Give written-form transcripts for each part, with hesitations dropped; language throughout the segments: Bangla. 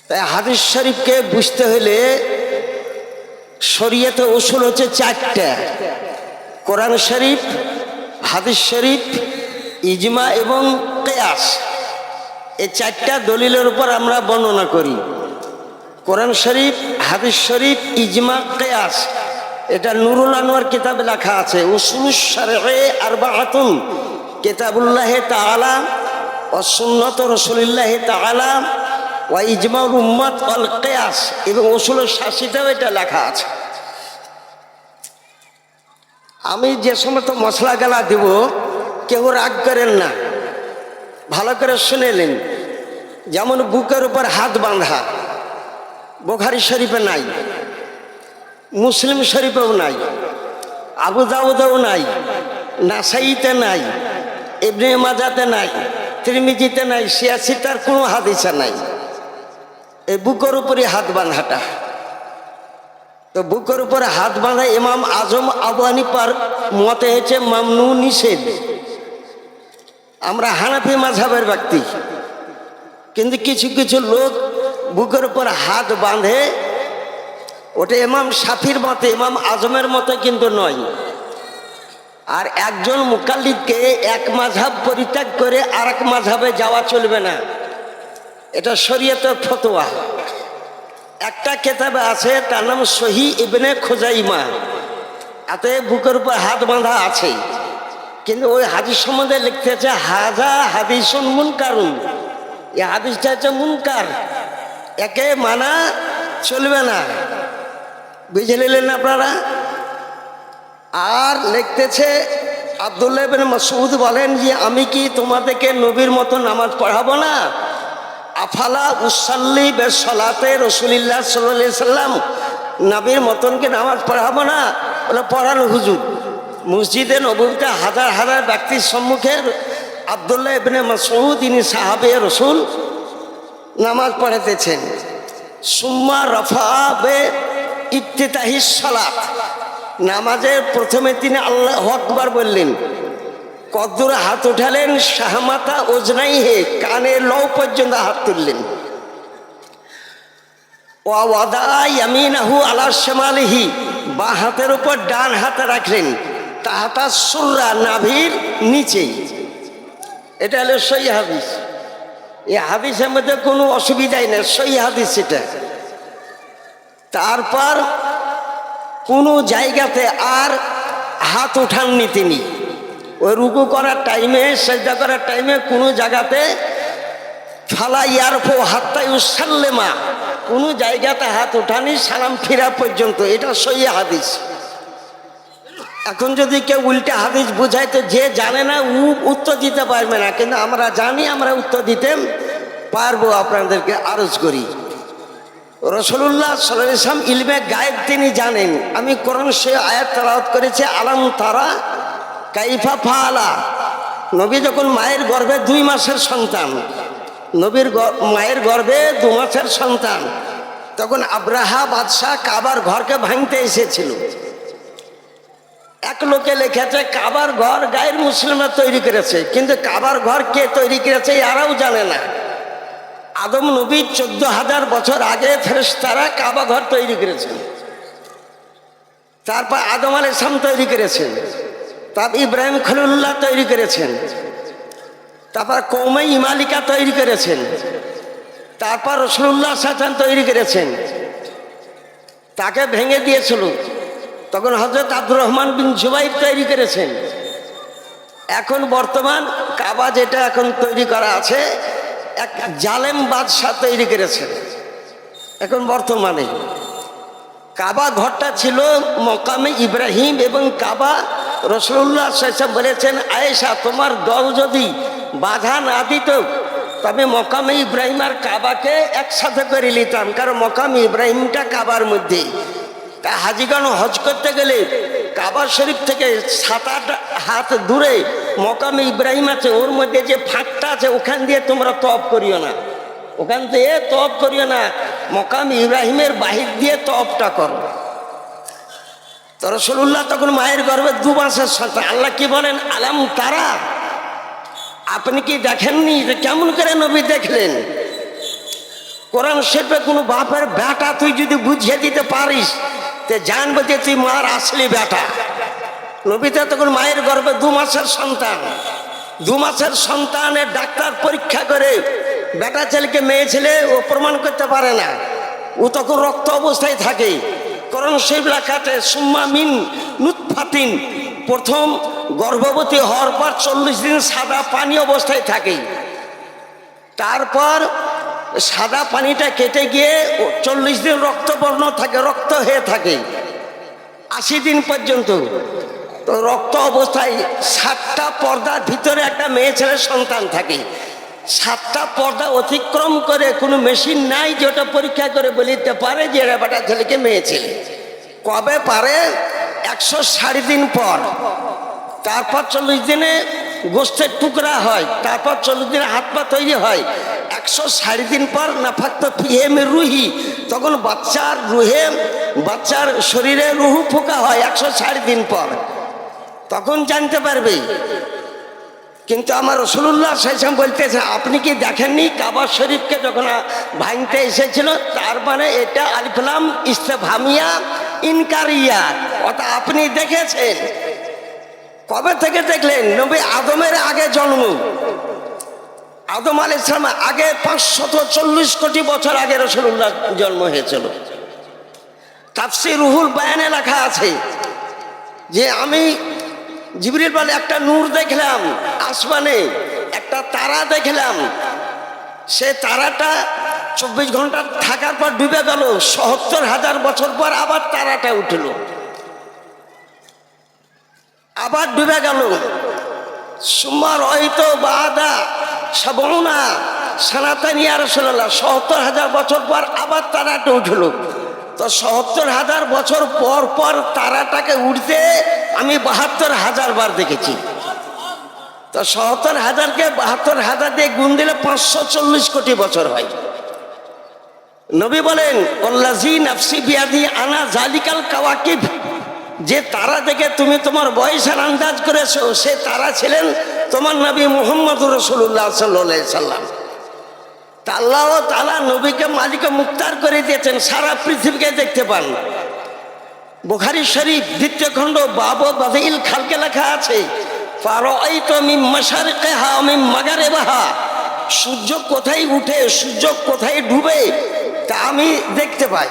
তাই হাদিস শরীফকে বুঝতে হলে শরীয়তে উসুল হচ্ছে চারটা: কোরআন শরীফ, হাদিস শরীফ, ইজমা এবং কিয়াস। এই চারটা দলিলের উপর আমরা বর্ণনা করি। কোরআন শরীফ, হাদিস শরীফ, ইজমা, কিয়াস। এটা নুরুল আনোয়ার কিতাবে লেখা আছে। উসুলুশ শারঈ আরবাআতুন, কিতাবুল্লাহ তাআলা ওয়া সুন্নাত রাসূলিল্লাহ তাআলা ওয়া ইজমাউল উম্মাত ওয়াল কিয়াস। এবং উসুলুশ শাসিতেও এটা লেখা আছে। আমি যে সমস্ত মশলা গালা দেব কেউ রাগ করেন না, ভালো করে শুনে নিন। যেমন বুকের উপর হাত বাঁধা বুখারী শরীফে নাই, মুসলিম শরীফেও নাই, আবু দাউদেও নাই, নাসাইতে নাই, ইবনে মাজাতে নাই, তিরমিজিতে নাই, সিয়াসিতার কোনো হাদিসে নাই এই বুকের উপরে হাত বাঁধাটা। তো বুকের উপরে হাত বাঁধা ইমাম আজম আবু হানিফার মতে হচ্ছে মামনু, নিষেধ। আমরা হানাফি মাযহাবের ব্যক্তি, কিন্তু কিছু কিছু লোক বুকের উপর হাত বাঁধে, ওটা ইমাম শাফির মতে, ইমাম আজমের মতে কিন্তু নয়। আর একজন মুকাল্লিদকে এক মাযহাব পরিত্যাগ করে আর এক মাযহাবে যাওয়া চলবে না, এটা শরীয়তের ফতোয়া। একটা কিতাবে আছে, তার নাম সহিহ ইবনে খুজাইমা, তাতে বুকের উপর হাত বাঁধা আছে। কিন্তু ওই হাদিস সম্বন্ধে লিখতে আছে হাজা হাদিসুন মুনকারুন, এই হাদিসটা হচ্ছে মুনকার, একে মানা চলবে না। বুঝে নিলেন আপনারা? আর লিখতেছে আব্দুল্লাহ ইবনে মাসউদ বলেন যে আমি কি তোমাদেরকে নবীর মতো নামাজ পড়াবো না? আফালা উসাল্লি বিসলাতে রাসূলিল্লাহ সাল্লাল্লাহু আলাইহি সাল্লাম, নবীর মতন কি নামাজ পড়াবো না? বলে পড়ানো হুজুর। মসজিদে নববীতে হাজার হাজার ব্যক্তির সম্মুখে আব্দুল্লাহ ইবনে মাসউদ, ইনি সাহাবে রাসূল, নামাজ পড়াতেছেন। সুম্মা রাফা বে ইফতিতাহিস সালাত, নামাজের প্রথমে তিনি আল্লাহু আকবার বললেন, কদ্দুর হাত উঠালেন, শাহমাতা ওজনাই হে, কানের লৌ পর্যন্ত হাত তুললেন। ওয়া ওয়াদা ইয়ামিনাহু আলা শিমালিহি, বা হাতের উপর ডান হাতে রাখলেন, তাহাতা সুররা, নাভির নিচেই। এটা হলো সহিহ হাদিস। এই হাদিসের মধ্যে কোনো অসুবিধাই নেই, সহিহ হাদিস এটা। তারপর কোনো জায়গাতে আর হাত উঠাননি তিনি। ওই রুকু করার টাইমে, সেজদা করার টাইমে কোনো জায়গাতে ফালা ইয়ারফু হাত্তা ইউসাল্লিমা, কোনো জায়গাতে হাত উঠানি সালাম ফিরা পর্যন্ত। এটা সহিহ হাদিস। এখন যদি কেউ উল্টা হাদিস বুঝায় তো যে জানে না ও উত্তর দিতে পারবে না, কিন্তু আমরা জানি, আমরা উত্তর দিতে পারবো। আপনাদেরকে আরজ করি, রাসূলুল্লাহ সাল্লাল্লাহু আলাইহি ওয়াসাল্লাম ইলমে গায়েব তিনি জানেন। আমি কোরআন সে আয়াত তেলাওয়াত করেছি, আলাম তারা কাইফা ফাআলা। নবী যখন মায়ের গর্ভে 2 মাসের সন্তান, নবীর মায়ের গর্ভে 2 মাসের সন্তান, তখন আব্রাহা বাদশাহ কাবার ঘরকে ভাঙতে এসেছিল। এক লোকে লিখেছে কাবার ঘর গায়ের মুসলিমরা তৈরি করেছে, কিন্তু কাবার ঘর কে তৈরি করেছে এরাও জানে না। আদম নবী 14,000 বছর আগে ফেরেশতারা কাবা ঘর তৈরি করেছেন। তারপর আদম আলাইহিস সালাম তৈরি করেছেন, তারপর ইব্রাহিম খলিলুল্লাহ তৈরি করেছেন, তারপর কওমে ইমালিকা তৈরি করেছেন, তারপর রাসূলুল্লাহ সাল্লাল্লাহু আলাইহি ওয়াসাল্লাম তৈরি করেছেন। তাকে ভেঙে দিয়েছিল, তখন হযরত আব্দুর রহমান বিন জুবাইর তৈরি করেছেন। এখন বর্তমান কাবা যেটা এখন তৈরি করা আছে, এক জালেম বাদশাহ তৈরি করেছেন। এখন বর্তমানে কাবা ঘরটা ছিল মকামে ইব্রাহিম, এবং কাবা রাসূলুল্লাহ সাল্লাল্লাহু আলাইহি ওয়াসাল্লাম বলেছেন, আয়েশা তোমার দল যদি বাধা না দিত তবে মকামে ইব্রাহিম আর কাবাকে একসাথে করে নিতাম, কারণ মকামে ইব্রাহিমটা কাবার মধ্যে। তা হাজিগণ হজ করতে গেলে কাবা শরীফ থেকে 7-8 হাত দূরে মকামে ইব্রাহিম আছে, ওর মধ্যে যে ফাঁকটা আছে ওখান দিয়ে তোমরা তওয়াফ করিও না, ওখান দিয়ে তওয়াফ করিও না, মকামে ইব্রাহিমের বাহির দিয়ে তওয়াফটা করো। তো রাসূলুল্লাহ তখন মায়ের গর্ভে 2 মাসের সন্তান। আল্লাহ কি বলেন, আলাম তারা, আপনি কি দেখেননি? কেমন করে নবী দেখলেন? কোরআন শরীফে কোনো বাপের বেটা তুই যদি বুঝিয়ে দিতে পারিস তে জানবে যে তুই মার আসলি বেটা। নবীতে তখন মায়ের গর্ভে 2 মাসের সন্তান, 2 মাসের সন্তানের ডাক্তার পরীক্ষা করে বেটা ছেলেকে মেয়ে ছেলে ও প্রমাণ করতে পারে না, ও তখন রক্ত অবস্থায় থাকে। কোরআন শরীফ লেখাতে সুম্মা মিন নুতফাতিন, প্রথম গর্ভবতী হওয়ার পর 40 দিন সাদা পানি অবস্থায় থাকে, তারপর সাদা পানিটা কেটে গিয়ে 40 দিন রক্তবর্ণ থাকে, রক্ত হয়ে থাকে 80 দিন পর্যন্ত। তো রক্ত অবস্থায় 7টা পর্দার ভিতরে একটা মেয়ে ছেলের সন্তান থাকে। 7টা পর্দা অতিক্রম করে কোনো মেশিন নাই যে ওটা পরীক্ষা করে বলিতে পারে যে এরা বেটা ছেলেকে মেয়ে ছেলে। কবে পারে? 160 দিন পর। তারপর 40 দিনে গোস্তের টুকরা হয়, তারপর 40 দিনে হাত পা তৈরি হয়। 160 দিন পর নাফাক্ত ফিহে রুহি, তখন বাচ্চার রুহে, বাচ্চার শরীরে রুহু ফোঁকা হয় 160 দিন পর, তখন জানতে পারবে। কিন্তু আমার রাসূলুল্লাহ সাল্লাল্লাহু আলাইহি ওয়াসাল্লাম বলতেছে, আপনি কি দেখেননি কাবা শরীফকে যখন ভাঙতে এসেছিল? তার মানে এটা আলিফ লাম ইস্তেফহামিয়া ইনকারিয়া, অর্থাৎ আপনি দেখেছেন। কবে থেকে দেখলেন? নবী আদমের আগে জন্ম, আদম আলাইহিস সালাম আগে 540 কোটি বছর আগে রাসূলুল্লাহ জন্ম হয়েছিল। তাফসীর রুহুল বায়ানে লেখা আছে যে আমি জিবরিল বলে একটা নূর দেখলাম আসমানে, একটা তারা দেখলাম, সে তারাটা 24 ঘন্টা থাকার পর ডুবে গেল, ৭৭,০০০ বছর পর আবার তারাটা উঠল, আবার ডুবে গেল। সুমার হয়তো বাদা সাবনা সানাতানি ইয়া রাসূলুল্লাহ, ৭০,০০০ বছর পর আবার তারাটা উঠল। তো ৭০,০০০ বছর পর পর তারাটাকে উঠতে আমি ৭২,০০০ বার দেখেছি। তো ৭০,০০০কে ৭২,০০০ দিয়ে গুণ দিলে ৫৪০ কোটি বছর হয়। নবী বলেন ওয়াল্লাযী নাফসি বিয়াদি আনা জালিকাল কাওয়াকিব, যে তারা দেখে তুমি তোমার বয়সের আন্দাজ করেছো সে তারা ছিলেন তোমার নবী মুহাম্মদুর রাসূলুল্লাহ সাল্লাল্লাহু আলাইহি সাল্লাম। তা আল্লাহ তাআলা নবীকে মালিকে মুক্তার করে দিয়েছেন, সারা পৃথিবীকে দেখতে পান। বুখারী শরীফ 2য় খণ্ড বাব বাদিল খালকে লেখা আছে, ফারাআইতু মিন মাশারিকিহা ওয়া মিন মাগরিবিহা, সূর্য কোথায় উঠে সূর্য কোথায় ডুবে তা আমি দেখতে পাই।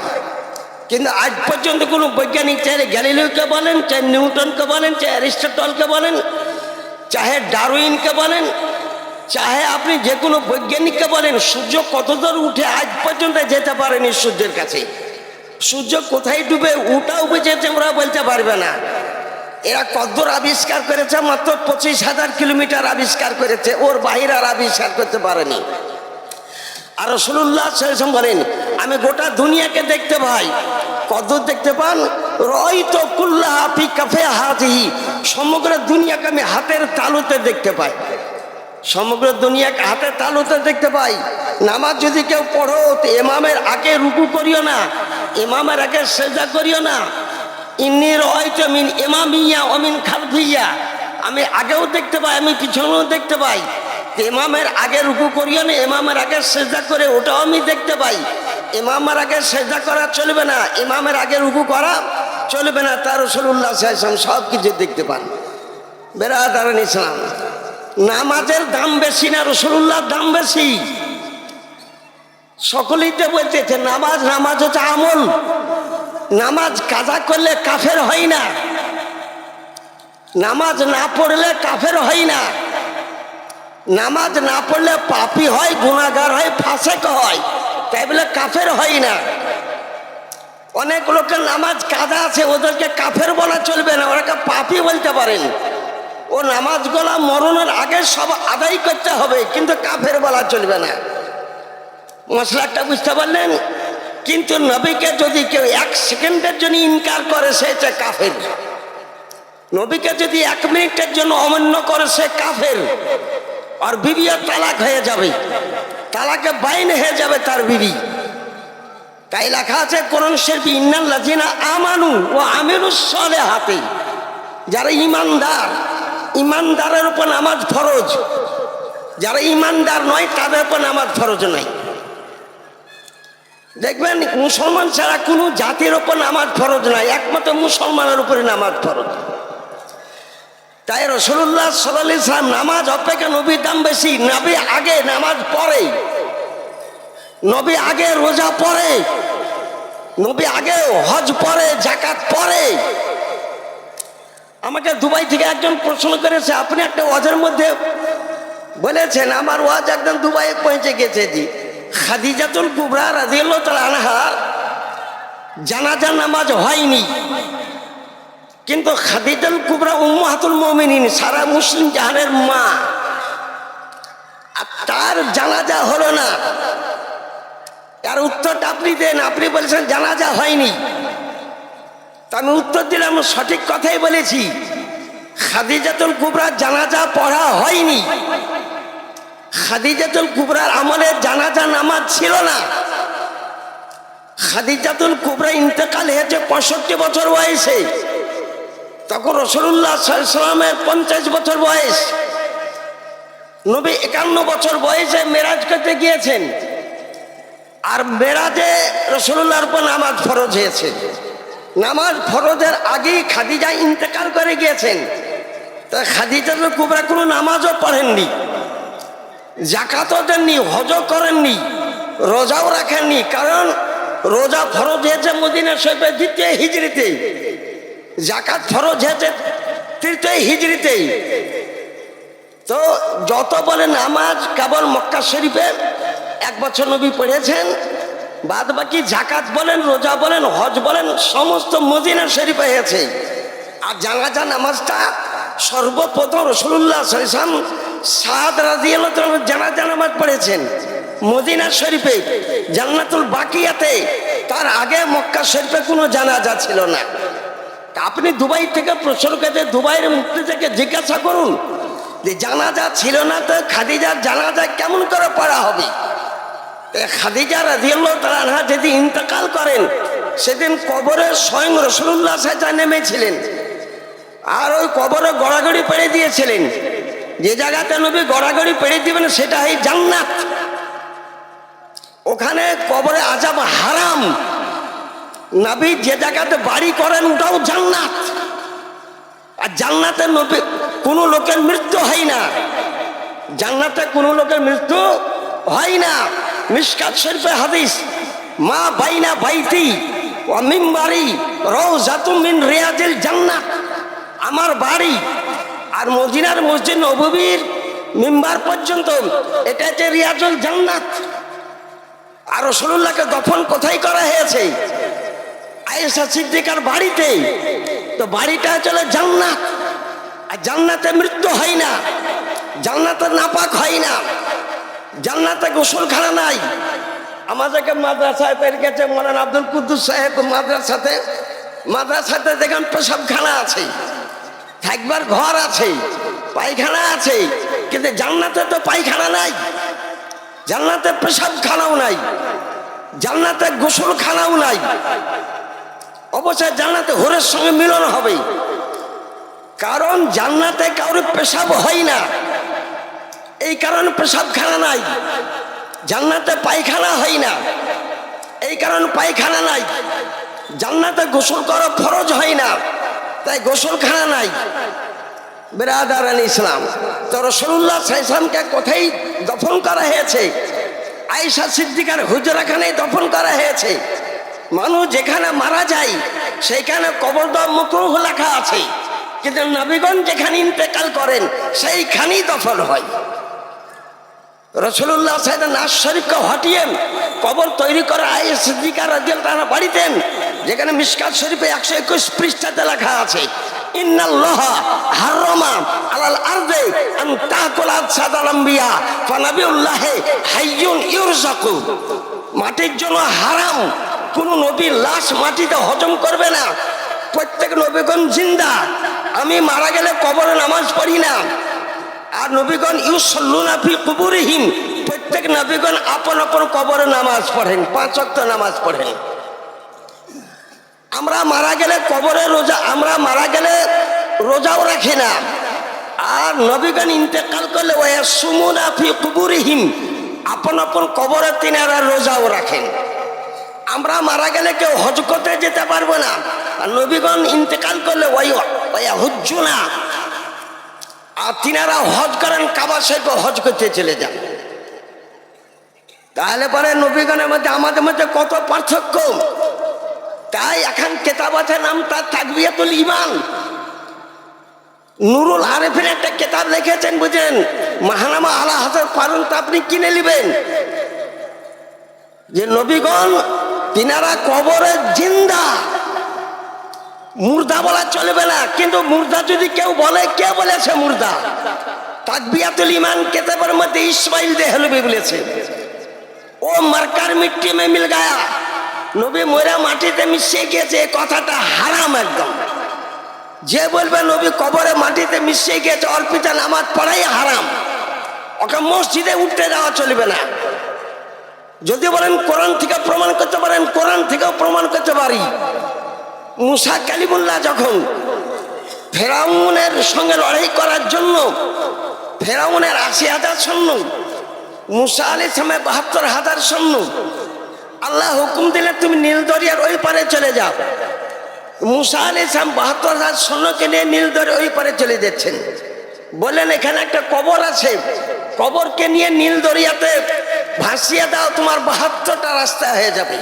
কিন্তু আজ পর্যন্ত কোনো বৈজ্ঞানিক, চাহে গ্যালিলিওকে বলেন, চাহে নিউটনকে বলেন, চাহে অ্যারিস্টটলকে বলেন, চাহে ডারউইনকে বলেন, চাহে আপনি যে কোনো বৈজ্ঞানিককে বলেন, সূর্য কত দূর উঠে আজ পর্যন্ত যেতে পারেনি সূর্যের কাছে। সূর্য কোথায় ডুবে ওটাও বুঝেছে ওরা বলতে পারবে না। এরা কদ্দূর আবিষ্কার করেছে? মাত্র 25,000 কিলোমিটার আবিষ্কার করেছে, ওর বাহির আর আবিষ্কার করতে পারেনি। আর রাসূলুল্লাহ সাল্লাল্লাহু আলাইহি ওয়াসাল্লাম বলেন আমি গোটা দুনিয়াকে দেখতে পাই। কদ্দূর দেখতে পান? রাআইতু কুল্লাহা ফি কাফি হাযিহি, সমগ্র দুনিয়াকে আমি হাতের তালুতে দেখতে পাই, সমগ্র দুনিয়াকে হাতের তালুতে দেখতে পাই। নামাজ যদি কেউ পড়ো তো ইমামের আগে রুকু করিও না, ইমামের আগে সেজদা করিও না। ইন্নী রাআইতু মিন ইমামিয়া ওয়া মিন খালফিয়া, আমি আগেও দেখতে পাই আমি পিছনেও দেখতে পাই। ইমামের আগে রুকু করিও না, ইমামের আগে সেজদা করে ওটাও আমি দেখতে পাই। ইমামের আগে সেজদা করা চলবে না, ইমামের আগে রুকু করা চলবে না। তার রাসূলুল্লাহ সাল্লাল্লাহু আলাইহি ওয়াসাল্লাম সব কিছু দেখতে পান। বেরাদারান ইসলাম, নামাজের দাম বেশি না রাসূলুল্লাহর দাম বেশি? সকলেই তো বলতেছে নামাজ, নামাজ হচ্ছে আমল, নামাজ কাজা করলে কাফের হয় না, নামাজ না পড়লে কাফের হয় না, নামাজ না পড়লে পাপী হয়, গুনাহগার হয়, ফাসেক হয়, তাই বলে কাফের হয় না। অনেক লোকের নামাজ কাজা আছে, ওদেরকে কাফের বলা চলবে না, ওরাকে পাপী বলতে পারেন। ও নামাজগুলা মরণের আগে সব আদায় করতে হবে, কিন্তু কাফের বলা চলবে না। মশলাটা বুঝতে পারলেন? কিন্তু নবীকে যদি কেউ 1 সেকেন্ডের জন্য ইনকার করে সে হচ্ছে কাফের। নবীকে যদি 1 মিনিটের জন্য অমান্য করে সে কাফের। আর বিবিও তালাক হয়ে যাবে, তালাকে বাইন হয়ে যাবে তার বিবি। তাই লেখা আছে কোরআন শরীফে ইন্নাল্লাযিনা আমানু ওয়া আমিলুস সালিহাতি, যারা ঈমানদার, ঈমানদারের উপর নামাজ ফরজ, যারা ঈমানদার নয় তাদের উপর নামাজ ফরজ নয়। দেখবেন মুসলমান ছাড়া কোনো জাতির ওপর নামাজ ফরজ নাই, একমাত্র মুসলমানের উপরে নামাজ ফরজ। তাই রাসূলুল্লাহ সাল্লাল্লাহু আলাইহি ওয়াসাল্লাম নামাজ অপেক্ষা নবীর দাম বেশি। নবী আগে নামাজ পড়ে, নবী আগে রোজা পড়ে, নবী আগে হজ পড়ে, যাকাত পড়ে। আমাকে দুবাই থেকে একজন প্রশ্ন করেছে, আপনি একটা ওয়াজের মধ্যে বলেছেন আমার ওয়াজ একদম দুবাইয়ে পৌঁছে গেছে, জি খাদিজাতুল কুবরা রাদিয়াল্লাহু তাআলা আনহার জানাজা নামাজ হয়নি, কিন্তু খাদিজাতুল কুবরা উম্মাহাতুল মুমিনিন, সারা মুসলিম জাহানের মা, আর তার জানাজা হলো না। তার উত্তরটা আপনি দেন। আপনি বলেছেন জানাজা হয়নি, তা আমি উত্তর দিলাম সঠিক কথাই বলেছি। খাদিজাতুল কুবরার জানাজা পড়া হয়নি। খাদিজাতুল কুবরার আমলে জানাজা নামাজ ছিল না। খাদিজাতুল কুবরা ইন্তেকাল হয়েছে 65 বছর বয়সে, তখন রাসূলুল্লাহ সাল্লাল্লাহু আলাইহি ওয়াসাল্লামের 50 বছর বয়স। নবী 51 বছর বয়সে মেরাজ করতে গিয়েছেন, আর মেরাজে রাসূলুল্লাহর উপর নামাজ ফরজ হয়েছে। নামাজ ফরজের আগেই খাদিজা ইন্তেকাল করে গিয়েছেন। তা খাদিজাতুল কুবরা কোনো নামাজও পড়েননি, যাকাতও দেননি, হজও করেননি, রোজাও রাখেননি। কারণ রোজা ফরজ হয়েছে মদিনা শরীফে 2য় হিজরিতে, যাকাত ফরজ হয়েছে 3য় হিজরিতে। তো যত বলে নামাজ কেবল মক্কা শরীফে 1 বছর নবী পড়েছেন, বাদ বাকি যাকাত বলেন, রোজা বলেন, হজ বলেন, সমস্ত মদিনা শরীফে হয়েছে। আর জানাজা নামাজটা সর্বপ্রথম রাসূলুল্লাহ সাল্লাল্লাহু আলাইহি ওয়াসাল্লাম সাদ রাদিয়াল্লাহু তাআলা জানাজা নামাজ পড়েছেন মদিনা শরীফে জান্নাতুল বাকিয়াতে। তার আগে মক্কা শরীফে কোনো জানাজা ছিল না। আপনি দুবাই থেকে প্রশ্ন করে দুবাইয়ের মুফতি থেকে জিজ্ঞাসা করুন যে জানাজা ছিল না, তো খাদিজার জানাজা কেমন করে পড়া হবে? খাদিজা রাদিয়াল্লাহু তাআলা আনহা যেদিন ইন্তেকাল করেন, সেদিন কবরে স্বয়ং রাসূলুল্লাহ সাল্লাল্লাহু আলাইহি ওয়াসাল্লাম নেমেছিলেন, আর ওই কবরে গড়াগড়ি পেড়ে দিয়েছিলেন। যে জায়গাতে নবী গড়াগড়ি পেড়ে দিবেন সেটা হয় জান্নাত। ওখানে কবরে আযাব হারাম। নবী যে জায়গাতে বাড়ি করেন ওটাও জান্নাত। আর জান্নাতে নবী কোনো লোকের মৃত্যু হয় না, জান্নাতে কোনো লোকের মৃত্যু হয় না। মিশকাত শরীফে হাদিস, মা বাইনা বাইতি ওয়া মিম্বারি রাউযাতুম মিন রিয়াজিল জান্নাত। আমার বাড়ি আর মদিনার মসজিদ নববীর মিম্বার পর্যন্ত এটা হচ্ছে রিয়াজুল জান্নাত। আর রাসূলুল্লাহকে দফন কোথায় করা হয়েছে? আয়েশা সিদ্দিকার বাড়িতে। তো বাড়িটা চলে জান্নাত। আর জান্নাতে মৃত্যু হয় না, জান্নাতে নাপাক হয় না, জান্নাতে গোসলখানা নাই। আমাদেরকে মাদ্রাসায় পেয়ে গেছে মৌলানা আব্দুল কুদ্দুস সাহেব, মাদ্রাসাতে দেখেন পেশাবখানা আছে, থাকবার ঘর আছে, পায়খানা আছে, কিন্তু জান্নাতে তো পায়খানা নাই, জান্নাতে পেশাবখানাও নাই, জান্নাতে গোসলখানাও নাই। অবশ্যই জান্নাতে হুরের সঙ্গে মিলন হবে, কারণ জান্নাতে কারোর পেশাব হয় না, এই কারণে পেশাবখানা নাই। জান্নাতে পায়খানা হয় না, এই কারণে পায়খানা নাই। জান্নাতে গোসল করা ফরজ হয় না, তাই গোসলখানা নাই। বিরাদারান ইসলাম, তো রাসূলুল্লাহ সাল্লাল্লাহু আলাইহি ওয়াসাল্লামকে কোথায় দফন করা হয়েছে? আয়েশা সিদ্দিকার হুজরাখানায় দফন করা হয়েছে। মানুষ যেখানে মারা যায় সেইখানে কবর দেওয়া মাকরুহ লেখা আছে, কিন্তু নবীগণ যেখানে ইন্তেকাল করেন সেইখানেই দফন হয়। রাসূলুল্লাহ সাল্লাল্লাহু আলাইহি ওয়াসাল্লাম নাস শরীফকে হটিয়ে কবর তৈরি করে আয়েশা সিদ্দিকা রাদিয়াল্লাহু তাআলা বাড়িতেন, যেখানে মিশকাত শরীফে 121 পৃষ্ঠাতে লেখা আছে, ইন্নাল্লাহা হারামা আলাল আরদি আন তাকুলা সাদাল আম্বিয়া ফানাবিউল্লাহি হাইয়ুন ইউরযাকু। মাটির জন্য হারাম, কোন নবীর লাশ মাটিতে হজম করবে না। প্রত্যেক নবীগণ জিন্দা, আমি মারা গেলে কবরে নামাজ পড়ি না। আর নবীগণ ইউসাল্লুনা ফি কুবুরিহিম, প্রত্যেক নবীগণ আপন আপন কবরে নামাজ পড়েন, 5 ওয়াক্ত নামাজ পড়েন। আমরা মারা গেলে কবরে রোজা, আমরা মারা গেলে রোজাও রাখি না। আর নবীগণ ইন্তেকাল করলে ওয়াসুমুনা ফি কুবুরিহিম, আপন আপন কবরে তিনারা রোজাও রাখেন। মারা গেলে কেউ হজ করতে যেতে পারবে না, আর নবীগণ ইন্তেকাল করলে ওই হুজ্জু না, আর তিনারা হজ করেন, কাবা শরীফে হজ করতে চলে যান। তাহলে পরে নবীগণের মধ্যে আমাদের মধ্যে কত পার্থক্য। তাই এখন কেতাব আছে, নামটা তাকবিয়াতুল ঈমান। নুরুল আরিফিন একটা কেতাব লিখেছেন, বুঝেন, মাহানামা আলা হাজার পারুন তো আপনি কিনে নেবেন, যে নবীগণ তিনারা কবরে জিন্দা, মুর্দা বলা চলবে না। কিন্তু মুর্দা যদি কেউ বলে, কে বলেছে মুর্দা? তাকবিয়াতুল ঈমান কেতাবের মধ্যে ইসমাইল দেহলভী বলেছে, ও মার্কার মিট্টি মে মিল গায়া, নবী মরা মাটিতে মিশিয়ে গিয়েছে, এই কথাটা হারাম একদম। যে বলবে নবী কবরে মাটিতে মিশিয়ে গিয়েছে, অর্পিতা নামাজ পড়াই হারাম, ওকে মসজিদে উঠতে যাওয়া চলবে না। যদি বলেন কোরআন থেকে প্রমাণ করতে পারেন, কোরআন থেকেও প্রমাণ করতে পারি। মুসা কালিমুল্লাহ যখন ফেরাউনের সঙ্গে লড়াই করার জন্য, ফেরাউনের ৮০,০০০ সৈন্য, মুসা আলাইহিস সালামের ৭২,০০০ সৈন্য, আল্লাহ হুকুম দিলে তুমি নীল দরিয়ার ওই পারে চলে যাও। মুসা আলাইহিস সালাম ৭২,০০০ সৈন্যকে নিয়ে নীল দরিয়ার ওই পারে চলে যাচ্ছেন। বললেন এখানে একটা কবর আছে, কবরকে নিয়ে নীল দরিয়াতে ভাসিয়ে দাও, তোমার ৭২টা রাস্তা হয়ে যাবে।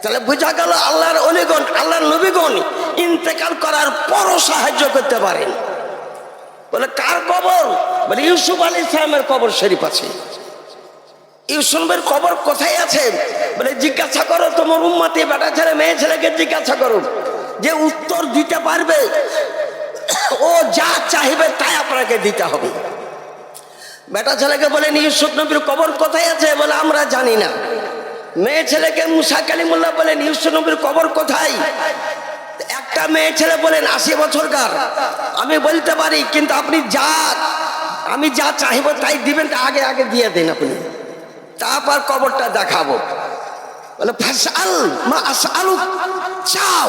তাহলে বোঝা গেল আল্লাহর ওলিগণ, আল্লাহর নবীগণ ইন্তেকাল করার পরও সাহায্য করতে পারেন। বলে কার কবর? বলে ইউসুফ আলাইহিস সালামের কবর শরীফ আছে। ইউসুফের কবর কোথায় আছে? বলে জিজ্ঞাসা করো তোমার উম্মতি, বেটা ছেলে মেয়ে ছেলেকে জিজ্ঞাসা করো, যে উত্তর দিতে পারবে ও যা চাইবে তাই আপনাকে দিতে হবে। বেটা ছেলেকে বলেন ইউসুফ নবীর কবর কোথায় আছে? বলে আমরা জানি না। মেয়ে ছেলেকে মুসা কালিমুল্লাহ বলেন ইউসুফ নবীর কবর কোথায়? একটা মেয়ে ছেলে বলেন ৮০ বছরকার, আমি বলতে পারি, কিন্তু আপনি আমি যা চাইব তাই দিবেন, আগে আগে দিয়ে দেন আপনি, তারপর কবরটা দেখাবো। বলে ফাসআল মা আসআলুক, চাও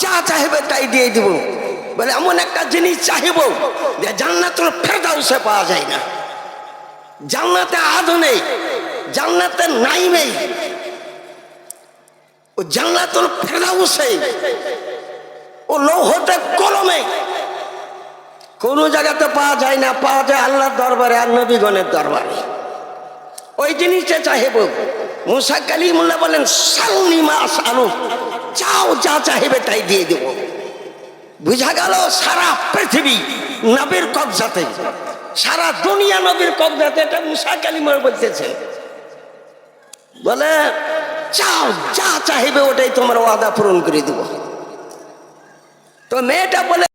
যা চাইবে তাই দিয়ে দিব। বলে এমন একটা জিনিস চাইব যে জান্নাতুল ফেরদাউসে পাওয়া যায় না, জান্নাতে আদো নেই, জান্নাতে নাইম নেই, ও জান্নাতুল ফেরদাউসে, ও লৌহতে কলমে কোন জায়গাতে পাওয়া যায় না, পাওয়া যায় আল্লাহর দরবারে আর নবীগণের দরবারে। ওই জিনিসটা চাইব। মুসা কালিমুল্লাহ বলেন সালনি মা আসআলুক, চাও যা চাইবে তাই দিয়ে দেব। বুঝা গেল সারা পৃথিবী নবীর কবজাতে, সারা দুনিয়া নবীর কবজাতে। এটা মুসা কালিমুল্লাহ বলতেছে। বলে চাও যা চাইবে ওটাই তোমার ওয়াদা পূরণ করে দেব। তো মেয়েটা বলে